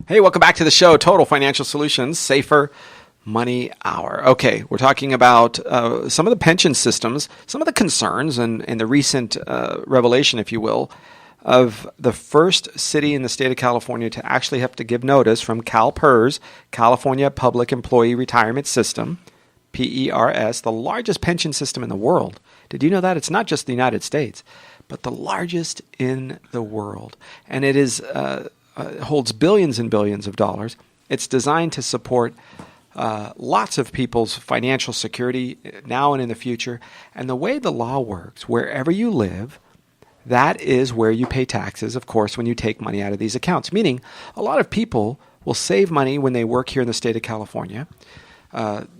Hey, welcome back to the show, Total Financial Solutions, Safer Money Hour. Okay, we're talking about some of the pension systems, some of the concerns, and the recent revelation, if you will, of the first city in the state of California to actually have to give notice from CalPERS, California Public Employee Retirement System, PERS, the largest pension system in the world. Did you know that? It's not just the United States, but the largest in the world. And it is holds billions and billions of dollars. It's designed to support lots of people's financial security now and in the future. And the way the law works, wherever you live, that is where you pay taxes, of course, when you take money out of these accounts. Meaning, a lot of people will save money when they work here in the state of California.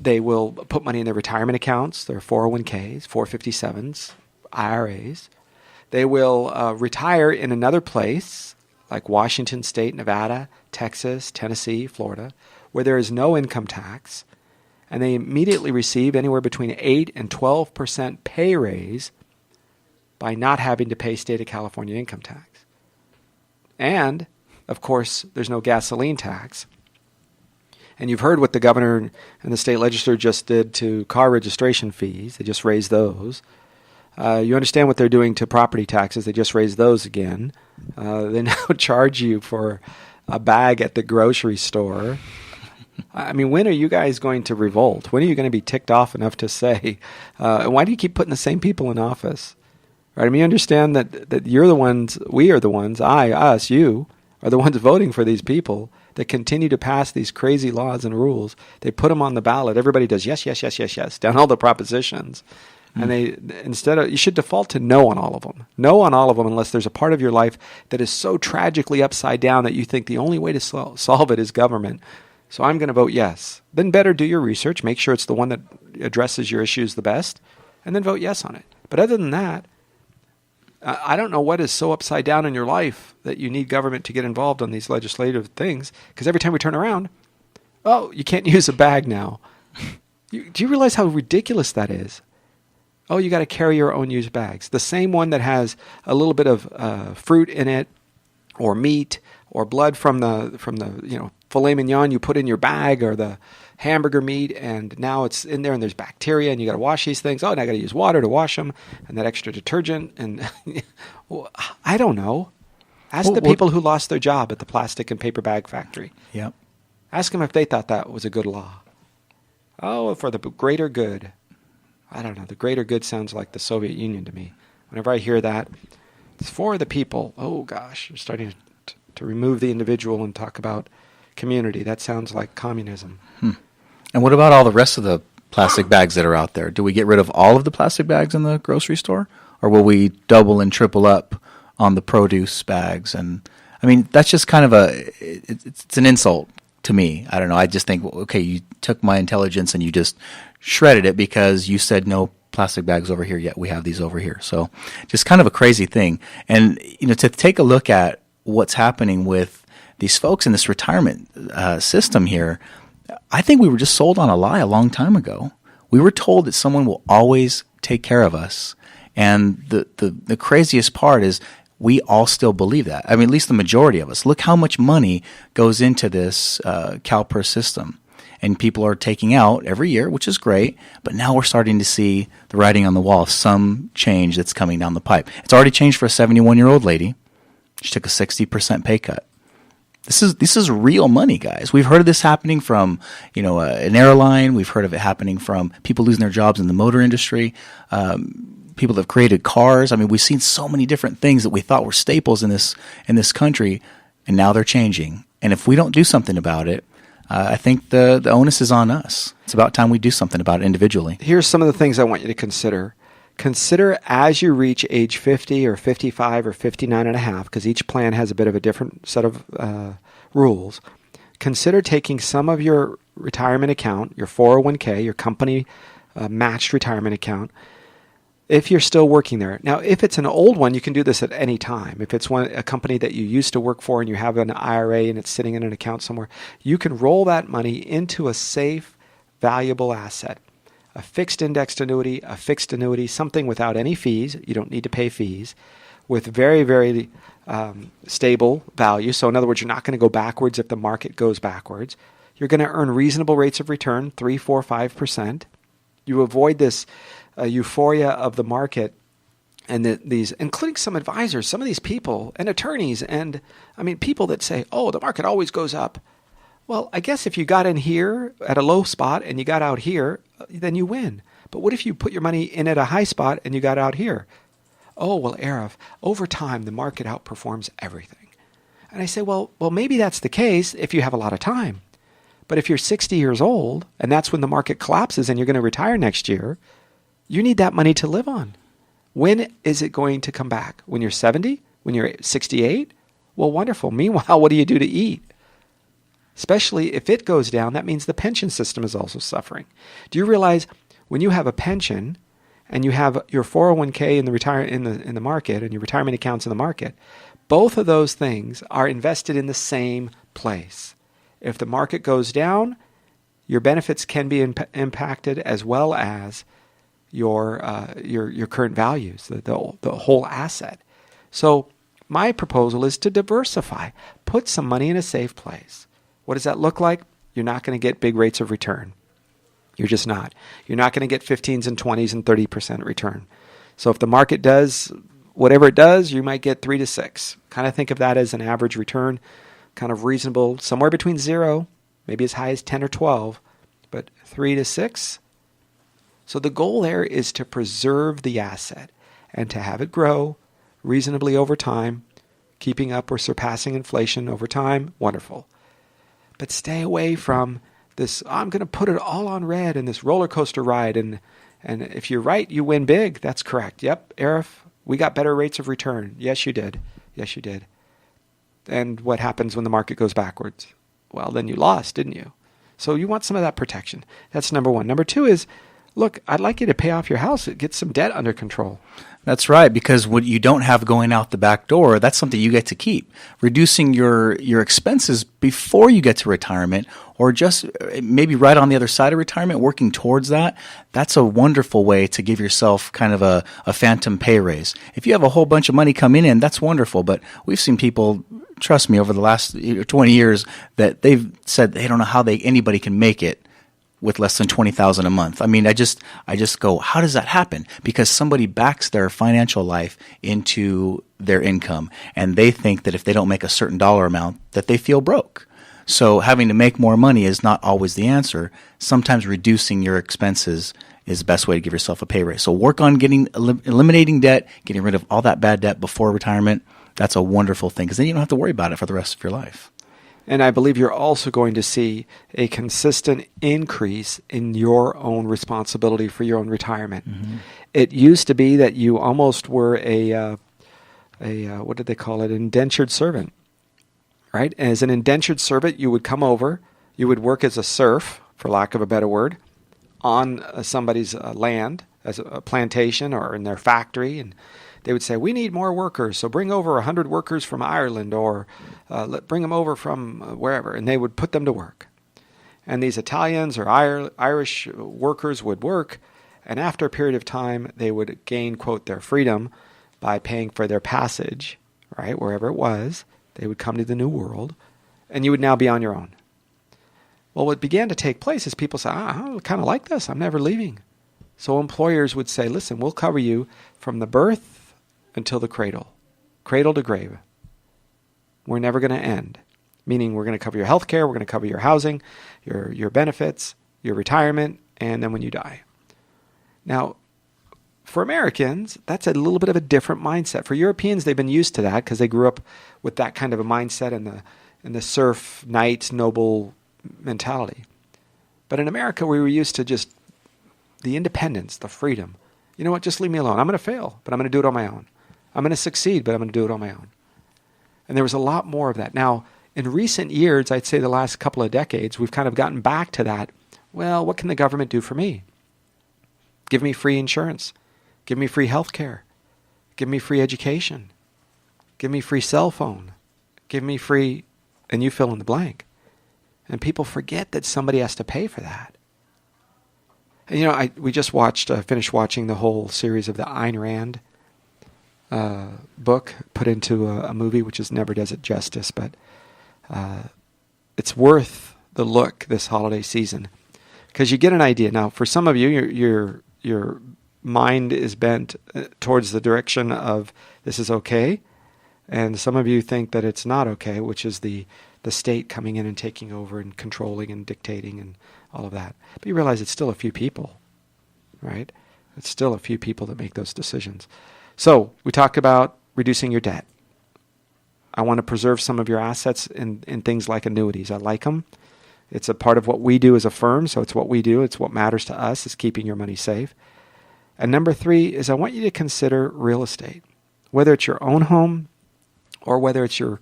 They will put money in their retirement accounts, their 401ks, 457s, IRAs. They will retire in another place, like Washington State, Nevada, Texas, Tennessee, Florida, where there is no income tax, and they immediately receive anywhere between 8 and 12% pay raise by not having to pay state of California income tax. And, of course, there's no gasoline tax. And you've heard what the governor and the state legislature just did to car registration fees. They just raised those. You understand what they're doing to property taxes. They just raised those again. They now charge you for a bag at the grocery store. I mean, when are you guys going to revolt? When are you going to be ticked off enough to say, why do you keep putting the same people in office? Right? I mean, you understand that you're the ones, we are the ones, us, you, are the ones voting for these people that continue to pass these crazy laws and rules. They put them on the ballot. Everybody does yes, yes, yes, yes, yes, down all the propositions. And you should default to no on all of them. No on all of them unless there's a part of your life that is so tragically upside down that you think the only way to solve it is government. So I'm going to vote yes. Then better do your research. Make sure it's the one that addresses your issues the best, and then vote yes on it. But other than that, I don't know what is so upside down in your life that you need government to get involved on these legislative things, because every time we turn around, oh, you can't use a bag now. Do you realize how ridiculous that is? Oh, you got to carry your own used bags. The same one that has a little bit of fruit in it, or meat, or blood from the filet mignon you put in your bag, or the hamburger meat, and now it's in there and there's bacteria, and you got to wash these things. Oh, and I got to use water to wash them, and that extra detergent, and well, I don't know. Ask the people who lost their job at the plastic and paper bag factory. Yep. Ask them if they thought that was a good law. Oh, for the greater good. I don't know. The greater good sounds like the Soviet Union to me. Whenever I hear that, it's for the people. Oh, gosh, you're starting to remove the individual and talk about community. That sounds like communism. And what about all the rest of the plastic bags that are out there? Do we get rid of all of the plastic bags in the grocery store? Or will we double and triple up on the produce bags? And I mean, that's just kind of it's an insult to me. I don't know. I just think, okay, you took my intelligence and you just shredded it because you said no plastic bags over here, yet we have these over here. So just kind of a crazy thing. And, to take a look at what's happening with these folks in this retirement system here, I think we were just sold on a lie a long time ago. We were told that someone will always take care of us. And the craziest part is we all still believe that. I mean, at least the majority of us. Look how much money goes into this CalPERS system. And people are taking out every year, which is great. But now we're starting to see the writing on the wall of some change that's coming down the pipe. It's already changed for a 71-year-old lady. She took a 60% pay cut. This is real money, guys. We've heard of this happening from, an airline. We've heard of it happening from people losing their jobs in the motor industry. People that have created cars. I mean, we've seen so many different things that we thought were staples in this country, and now they're changing. And if we don't do something about it, I think the onus is on us. It's about time we do something about it individually. Here's some of the things I want you to consider. Consider as you reach age 50 or 55 or 59 and a half, because each plan has a bit of a different set of rules. Consider taking some of your retirement account, your 401k, your company matched retirement account, if you're still working there. Now, if it's an old one, you can do this at any time. If it's a company that you used to work for and you have an IRA and it's sitting in an account somewhere, you can roll that money into a safe, valuable asset. A fixed indexed annuity, a fixed annuity, something without any fees. You don't need to pay fees, with very, very stable value. So in other words, you're not going to go backwards if the market goes backwards. You're going to earn reasonable rates of return, 3, 4, 5%. You avoid this euphoria of the market and these, including some advisors, some of these people and attorneys and people that say, oh, the market always goes up. Well, I guess if you got in here at a low spot and you got out here, then you win. But what if you put your money in at a high spot and you got out here? Oh, well, Arif, over time, the market outperforms everything. And I say, well, maybe that's the case if you have a lot of time. But if you're 60 years old and that's when the market collapses and you're going to retire next year, you need that money to live on. When is it going to come back? When you're 70? When you're 68? Well, wonderful. Meanwhile, what do you do to eat? Especially if it goes down, that means the pension system is also suffering. Do you realize when you have a pension and you have your 401k in the market and your retirement accounts in the market, both of those things are invested in the same place. If the market goes down, your benefits can be impacted as well as your current values, the whole asset. So my proposal is to diversify. Put some money in a safe place. What does that look like? You're not going to get big rates of return. You're just not. You're not going to get 15s and 20s and 30% return. So if the market does whatever it does, you might get 3 to 6. Kind of think of that as an average return, kind of reasonable, somewhere between 0, maybe as high as 10 or 12, but 3 to 6. So the goal there is to preserve the asset and to have it grow reasonably over time, keeping up or surpassing inflation over time. Wonderful. But stay away from this, I'm going to put it all on red in this roller coaster ride. And if you're right, you win big. That's correct. Yep, Arif, we got better rates of return. Yes, you did. Yes, you did. And what happens when the market goes backwards? Well, then you lost, didn't you? So you want some of that protection. That's number one. Number two is, look, I'd like you to pay off your house, get some debt under control. That's right, because what you don't have going out the back door, that's something you get to keep. Reducing your expenses before you get to retirement, or just maybe right on the other side of retirement, working towards that, that's a wonderful way to give yourself kind of a phantom pay raise. If you have a whole bunch of money coming in, that's wonderful, but we've seen people, trust me, over the last 20 years that they've said they don't know how anybody can make it with less than $20,000 a month. I mean, I just go, how does that happen? Because somebody backs their financial life into their income, and they think that if they don't make a certain dollar amount, that they feel broke. So having to make more money is not always the answer. Sometimes reducing your expenses is the best way to give yourself a pay raise. So work on eliminating debt, getting rid of all that bad debt before retirement. That's a wonderful thing, because then you don't have to worry about it for the rest of your life. And I believe you're also going to see a consistent increase in your own responsibility for your own retirement. Mm-hmm. It used to be that you almost were a what did they call it? Indentured servant, right? As an indentured servant, you would come over, you would work as a serf, for lack of a better word, on somebody's land, as a plantation or in their factory, and they would say, we need more workers, so bring over 100 workers from Ireland, or bring them over from wherever, and they would put them to work. And these Italians or Irish workers would work, and after a period of time, they would gain, quote, their freedom by paying for their passage, right, wherever it was. They would come to the New World, and you would now be on your own. Well, what began to take place is people say, I kind of like this, I'm never leaving. So employers would say, listen, we'll cover you from the birth until the cradle to grave. We're never going to end. Meaning we're going to cover your health care, we're going to cover your housing, your benefits, your retirement, and then when you die. Now, for Americans, that's a little bit of a different mindset. For Europeans, they've been used to that because they grew up with that kind of a mindset and the serf, knight, noble mentality. But in America, we were used to just the independence, the freedom. You know what? Just leave me alone. I'm going to fail, but I'm going to do it on my own. I'm going to succeed, but I'm going to do it on my own. And there was a lot more of that. Now, in recent years, I'd say the last couple of decades, we've kind of gotten back to that. Well, what can the government do for me? Give me free insurance. Give me free health care. Give me free education. Give me free cell phone. Give me free, and you fill in the blank. And people forget that somebody has to pay for that. And we just finished watching the whole series of the Ayn Rand book, put into a movie, which is never does it justice, but it's worth the look this holiday season because you get an idea. Now, for some of you, your mind is bent towards the direction of this is okay, and some of you think that it's not okay, which is the state coming in and taking over and controlling and dictating and all of that. But you realize it's still a few people, right? It's still a few people that make those decisions. So we talked about reducing your debt. I want to preserve some of your assets in things like annuities. I like them. It's a part of what we do as a firm, so it's what we do. It's what matters to us is keeping your money safe. And number 3 is I want you to consider real estate, whether it's your own home or whether it's your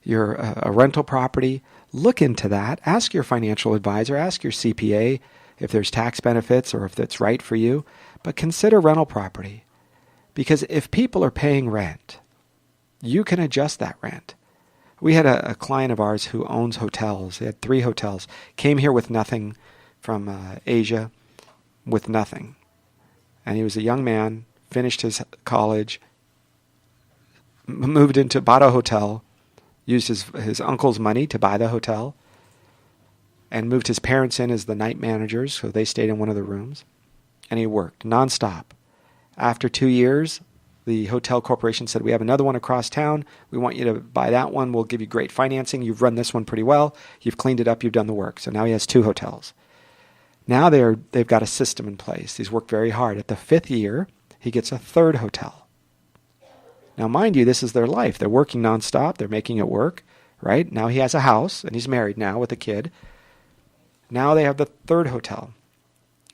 a rental property. Look into that. Ask your financial advisor, ask your CPA if there's tax benefits or if that's right for you. But consider rental property because if people are paying rent, you can adjust that rent. We had a client of ours who owns hotels. He had 3 hotels. Came here with nothing from Asia, with nothing. And he was a young man, finished his college, bought a hotel, used his uncle's money to buy the hotel, and moved his parents in as the night managers, so they stayed in one of the rooms. And he worked nonstop. After 2 years, the hotel corporation said, we have another one across town. We want you to buy that one. We'll give you great financing. You've run this one pretty well. You've cleaned it up. You've done the work. So now he has 2 hotels. Now they've got a system in place. He's worked very hard. At the 5th year, he gets a 3rd hotel. Now, mind you, this is their life. They're working nonstop. They're making it work, right? Now he has a house, and he's married now with a kid. Now they have the 3rd hotel.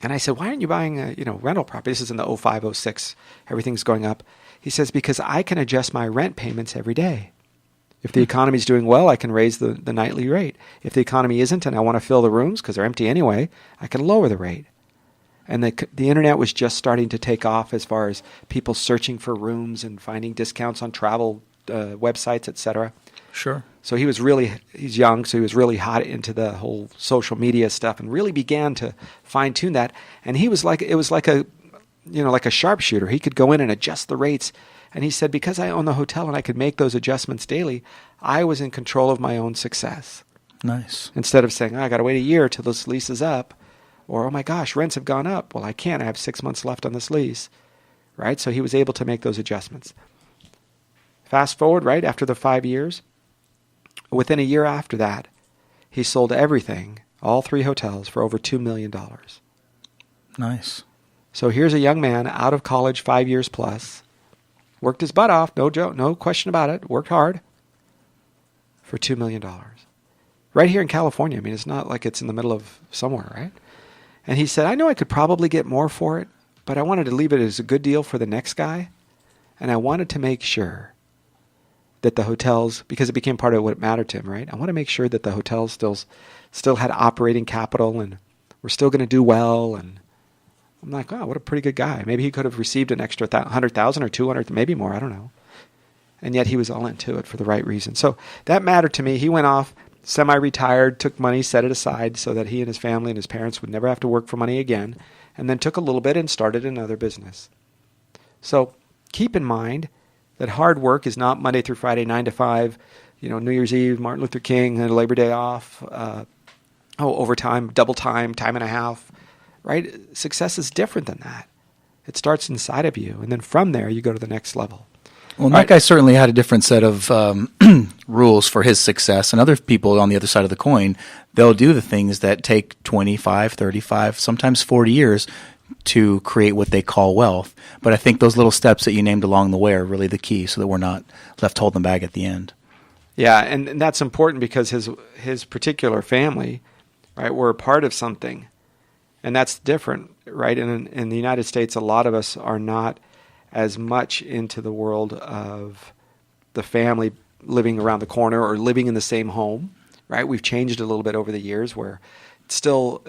And I said, why aren't you buying a rental property? This is in the 05, 06. Everything's going up. He says, because I can adjust my rent payments every day. If the economy's doing well, I can raise the nightly rate. If the economy isn't and I want to fill the rooms because they're empty anyway, I can lower the rate. And the internet was just starting to take off as far as people searching for rooms and finding discounts on travel websites, etc. Sure. So he's young, so he was really hot into the whole social media stuff and really began to fine tune that. And it was like a sharpshooter. He could go in and adjust the rates. And he said, because I own the hotel and I could make those adjustments daily, I was in control of my own success. Nice. Instead of saying, I got to wait a year till this lease is up. Or, oh my gosh, rents have gone up. Well, I can't. I have 6 months left on this lease. Right? So he was able to make those adjustments. Fast forward, right, after the 5 years, within a year after that, he sold everything, all 3 hotels, for over $2 million. Nice. So here's a young man out of college 5 years plus, worked his butt off, no joke, no question about it, worked hard for $2 million. Right here in California. I mean, it's not like it's in the middle of somewhere, right? And he said, I know I could probably get more for it, but I wanted to leave it as a good deal for the next guy. And I wanted to make sure that the hotels, because it became part of what mattered to him, right? I want to make sure that the hotels still had operating capital and were still going to do well. And I'm like, wow, what a pretty good guy. Maybe he could have received an extra 100,000 or 200, maybe more, I don't know. And yet he was all into it for the right reason. So that mattered to me. He went off, semi-retired, took money, set it aside so that he and his family and his parents would never have to work for money again, and then took a little bit and started another business. So keep in mind that hard work is not Monday through Friday, 9 to 5, New Year's Eve, Martin Luther King, and Labor Day off, overtime, double time, time and a half, right? Success is different than that. It starts inside of you, and then from there you go to the next level. Well, that guy certainly had a different set of rules for his success. And other people on the other side of the coin, they'll do the things that take 25, 35, sometimes 40 years to create what they call wealth. But I think those little steps that you named along the way are really the key so that we're not left holding the bag at the end. Yeah, and that's important because his particular family, right, were a part of something. And that's different, right? In the United States, a lot of us are not as much into the world of the family living around the corner or living in the same home, right? We've changed a little bit over the years where still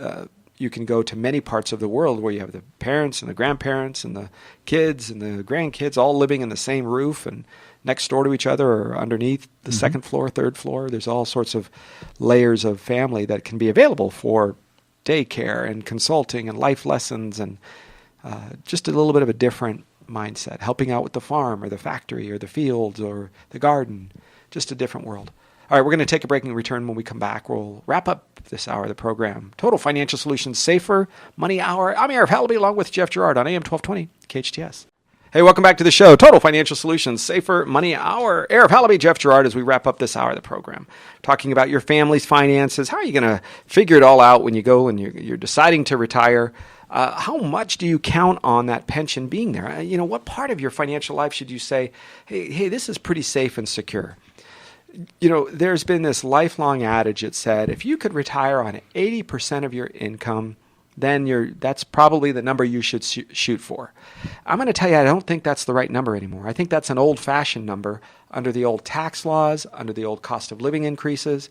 you can go to many parts of the world where you have the parents and the grandparents and the kids and the grandkids all living in the same roof and next door to each other or underneath the second floor, third floor. There's all sorts of layers of family that can be available for daycare and consulting and life lessons and just a little bit of a different mindset, helping out with the farm or the factory or the fields or the garden, just a different world. All right, we're going to take a break and return. When we come back, we'll wrap up this hour of the program. Total Financial Solutions Safer Money Hour. I'm Arif Halaby along with Jeff Gerard on AM 1220 KHTS. Hey, welcome back to the show. Total Financial Solutions Safer Money Hour. Arif Halaby, Jeff Gerard, as we wrap up this hour of the program. Talking about your family's finances. How are you going to figure it all out when you go and you're deciding to retire? How much do you count on that pension being there? What part of your financial life should you say, hey, this is pretty safe and secure? There's been this lifelong adage that said, if you could retire on 80% of your income, then that's probably the number you should shoot for. I'm going to tell you, I don't think that's the right number anymore. I think that's an old-fashioned number under the old tax laws, under the old cost of living increases,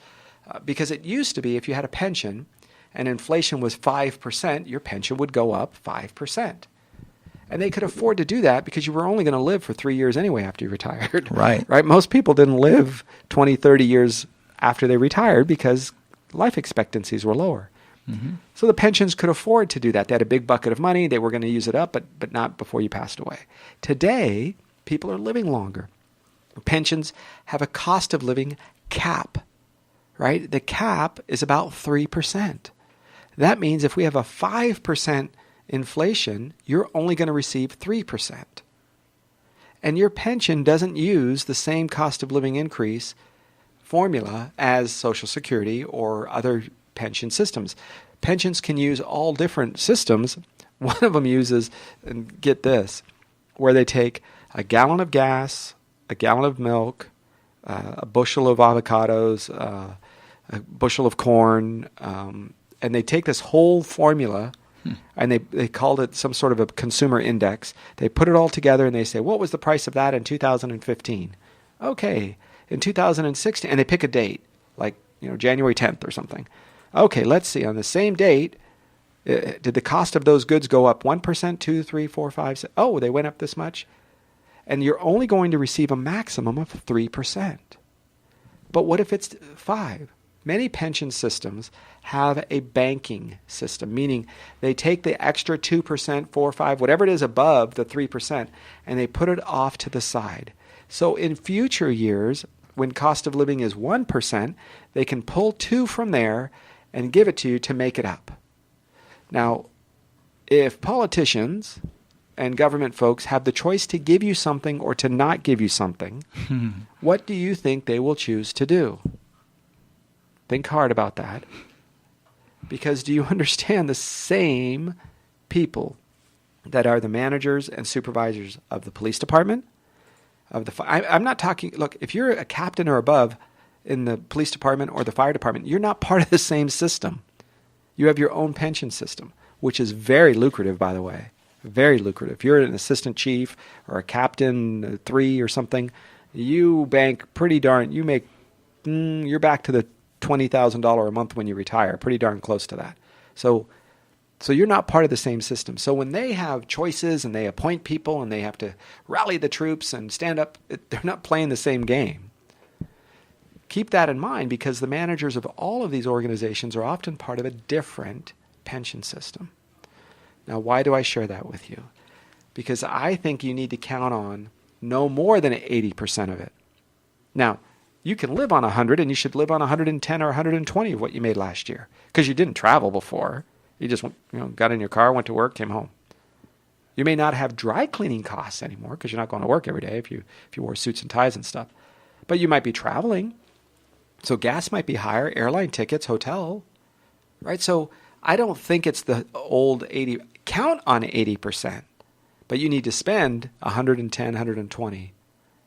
because it used to be if you had a pension and inflation was 5%, your pension would go up 5%. And they could afford to do that because you were only going to live for 3 years anyway after you retired. Right. Most people didn't live 20, 30 years after they retired because life expectancies were lower. Mm-hmm. So the pensions could afford to do that. They had a big bucket of money. They were going to use it up, but not before you passed away. Today, people are living longer. Pensions have a cost of living cap, right? The cap is about 3%. That means if we have a 5% inflation, you're only going to receive 3%. And your pension doesn't use the same cost of living increase formula as Social Security or other pension systems. Pensions can use all different systems. One of them uses, and get this, where they take a gallon of gas, a gallon of milk, a bushel of avocados, a bushel of corn, and they take this whole formula and they called it some sort of a consumer index. They put it all together and they say, what was the price of that in 2015? Okay, in 2016, and they pick a date, like January 10th or something. Okay, let's see, on the same date, did the cost of those goods go up 1%, 2, 3, 4, 5, 6? Oh, they went up this much? And you're only going to receive a maximum of 3%. But what if it's 5? Many pension systems have a banking system, meaning they take the extra 2%, 4, 5, whatever it is above the 3%, and they put it off to the side. So in future years, when cost of living is 1%, they can pull 2 from there and give it to you to make it up. Now, if politicians and government folks have the choice to give you something or to not give you something, what do you think they will choose to do? Think hard about that. Because do you understand the same people that are the managers and supervisors of the police department? I'm not talking, look, if you're a captain or above in the police department or the fire department, you're not part of the same system. You have your own pension system, which is very lucrative, by the way. Very lucrative. If you're an assistant chief or a captain 3 or something, you bank pretty darn, you're back to the $20,000 a month when you retire, pretty darn close to that. So you're not part of the same system. So when they have choices and they appoint people and they have to rally the troops and stand up, they're not playing the same game. Keep that in mind because the managers of all of these organizations are often part of a different pension system. Now, why do I share that with you? Because I think you need to count on no more than 80% of it. Now, you can live on 100 and you should live on 110 or 120 of what you made last year because you didn't travel before. You just got in your car, went to work, came home. You may not have dry cleaning costs anymore because you're not going to work every day if you wore suits and ties and stuff. But you might be traveling. So gas might be higher, airline tickets, hotel, right? So I don't think it's the old 80. Count on 80%, but you need to spend 110, 120,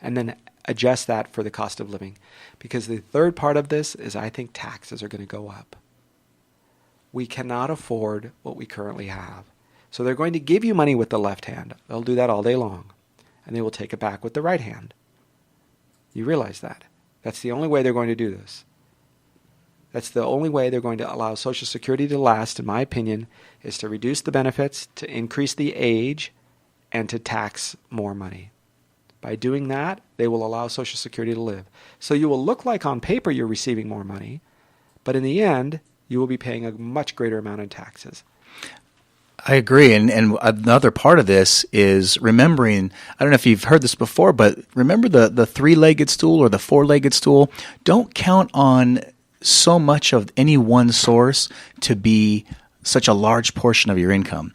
and then adjust that for the cost of living. Because the third part of this is I think taxes are going to go up. We cannot afford what we currently have. So they're going to give you money with the left hand. They'll do that all day long. And they will take it back with the right hand. You realize that. That's the only way they're going to do this. That's the only way they're going to allow Social Security to last, in my opinion, is to reduce the benefits, to increase the age, and to tax more money. By doing that, they will allow Social Security to live. So you will look like on paper you're receiving more money, but in the end, you will be paying a much greater amount in taxes. I agree. And another part of this is remembering, I don't know if you've heard this before, but remember the three-legged stool or the four-legged stool? Don't count on so much of any one source to be such a large portion of your income.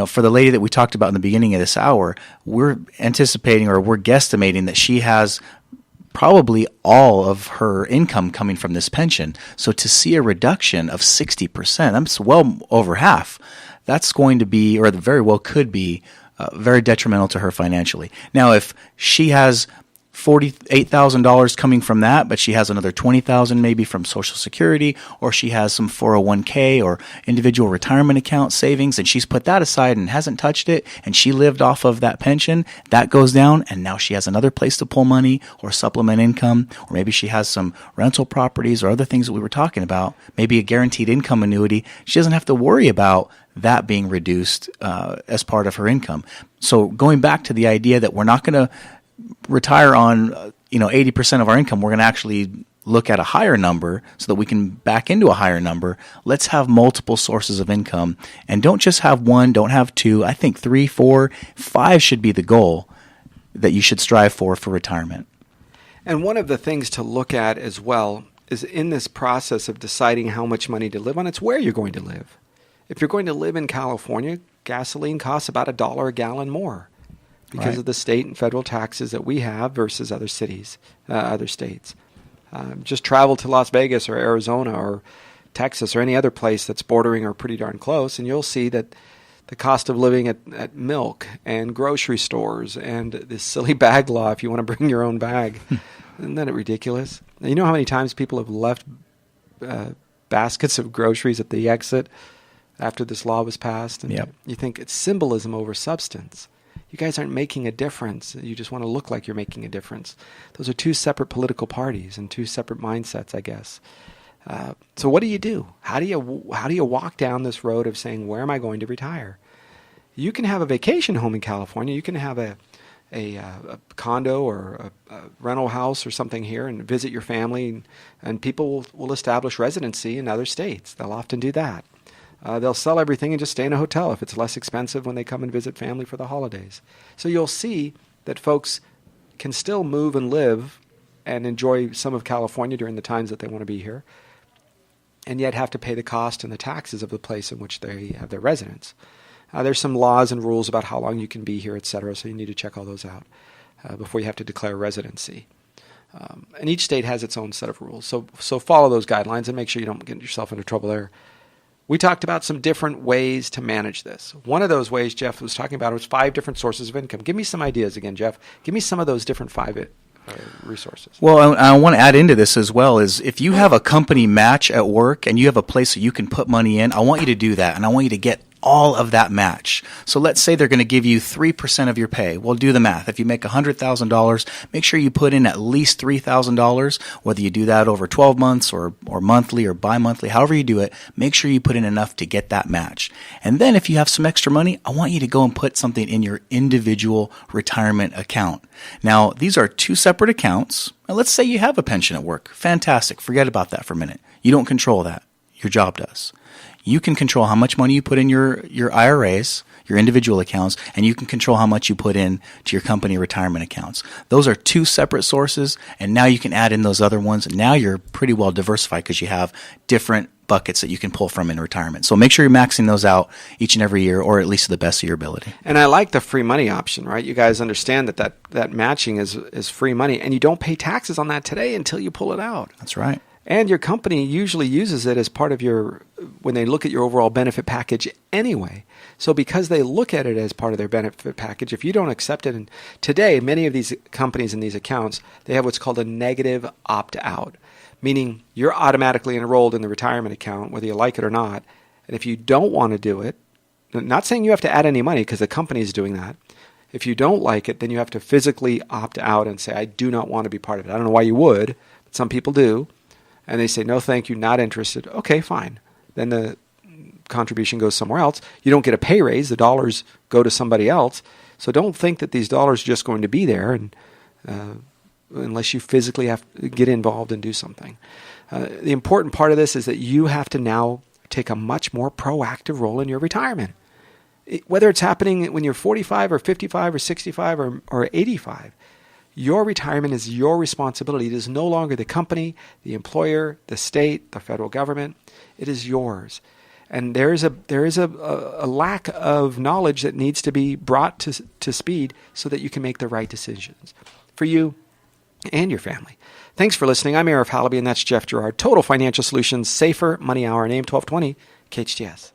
For the lady that we talked about in the beginning of this hour, we're anticipating or we're guesstimating that she has probably all of her income coming from this pension. So to see a reduction of 60%, that's well over half. That's going to be, or very well could be, very detrimental to her financially. Now, if she has $48,000 coming from that, but she has another $20,000 maybe from Social Security, or she has some 401k or individual retirement account savings, and she's put that aside and hasn't touched it, and she lived off of that pension, that goes down, and now she has another place to pull money or supplement income, or maybe she has some rental properties or other things that we were talking about, maybe a guaranteed income annuity. She doesn't have to worry about that being reduced as part of her income. So going back to the idea that we're not going to retire on 80% of our income, we're going to actually look at a higher number so that we can back into a higher number. Let's have multiple sources of income, and don't just have one, don't have two. I think 3, 4, 5 should be the goal that you should strive for retirement. And one of the things to look at as well is in this process of deciding how much money to live on, it's where you're going to live. If you're going to live in California, gasoline costs about $1 a gallon more because Right. of the state and federal taxes that we have versus other cities, other states. Just travel to Las Vegas or Arizona or Texas or any other place that's bordering or pretty darn close, and you'll see that the cost of living at milk and grocery stores and this silly bag law, if you want to bring your own bag, isn't that ridiculous? You know how many times people have left baskets of groceries at the exit after this law was passed? And Yep. You think it's symbolism over substance. You guys aren't making a difference. You just want to look like you're making a difference. Those are two separate political parties and two separate mindsets, I guess. So what do you do? How do you walk down this road of saying, where am I going to retire? You can have a vacation home in California. You can have a condo or a rental house or something here and visit your family, and people will establish residency in other states. They'll often do that. They'll sell everything and just stay in a hotel if it's less expensive when they come and visit family for the holidays. So you'll see that folks can still move and live and enjoy some of California during the times that they want to be here, and yet have to pay the cost and the taxes of the place in which they have their residence. There's some laws and rules about how long you can be here, et cetera, so you need to check all those out before you have to declare residency. And each state has its own set of rules. So follow those guidelines and make sure you don't get yourself into trouble there. We talked about some different ways to manage this. One of those ways Jeff was talking about was 5 different sources of income. Give me some ideas again, Jeff. Give me some of those different 5 resources. Well, I want to add into this as well is if you have a company match at work and you have a place that you can put money in, I want you to do that, and I want you to get all of that match. So let's say they're going to give you 3% of your pay. Well, do the math. If you make $100,000, make sure you put in at least $3,000, whether you do that over 12 months or monthly or bi-monthly, however you do it, make sure you put in enough to get that match. And then if you have some extra money, I want you to go and put something in your individual retirement account. Now, these are 2 separate accounts. Now, let's say you have a pension at work. Fantastic. Forget about that for a minute. You don't control that. Your job does. You can control how much money you put in your IRAs, your individual accounts, and you can control how much you put in to your company retirement accounts. Those are 2 separate sources, and now you can add in those other ones, and now you're pretty well diversified because you have different buckets that you can pull from in retirement. So make sure you're maxing those out each and every year, or at least to the best of your ability. And I like the free money option, right? You guys understand that matching is free money, and you don't pay taxes on that today until you pull it out. That's right. And your company usually uses it as part of when they look at your overall benefit package anyway. So because they look at it as part of their benefit package, if you don't accept it, and today many of these companies and these accounts, they have what's called a negative opt-out, meaning you're automatically enrolled in the retirement account, whether you like it or not. And if you don't want to do it, not saying you have to add any money because the company is doing that. If you don't like it, then you have to physically opt out and say, I do not want to be part of it. I don't know why you would, but some people do. And they say, no, thank you, not interested. Okay, fine. Then the contribution goes somewhere else. You don't get a pay raise. The dollars go to somebody else. So don't think that these dollars are just going to be there and unless you physically have to get involved and do something. The important part of this is that you have to now take a much more proactive role in your retirement. Whether it's happening when you're 45 or 55 or 65 or 85, your retirement is your responsibility. It is no longer the company, the employer, the state, the federal government. It is yours. And there is a lack of knowledge that needs to be brought to speed so that you can make the right decisions for you and your family. Thanks for listening. I'm Arif Halaby, and that's Jeff Gerard. Total Financial Solutions, Safer Money Hour, name 1220 KHTS.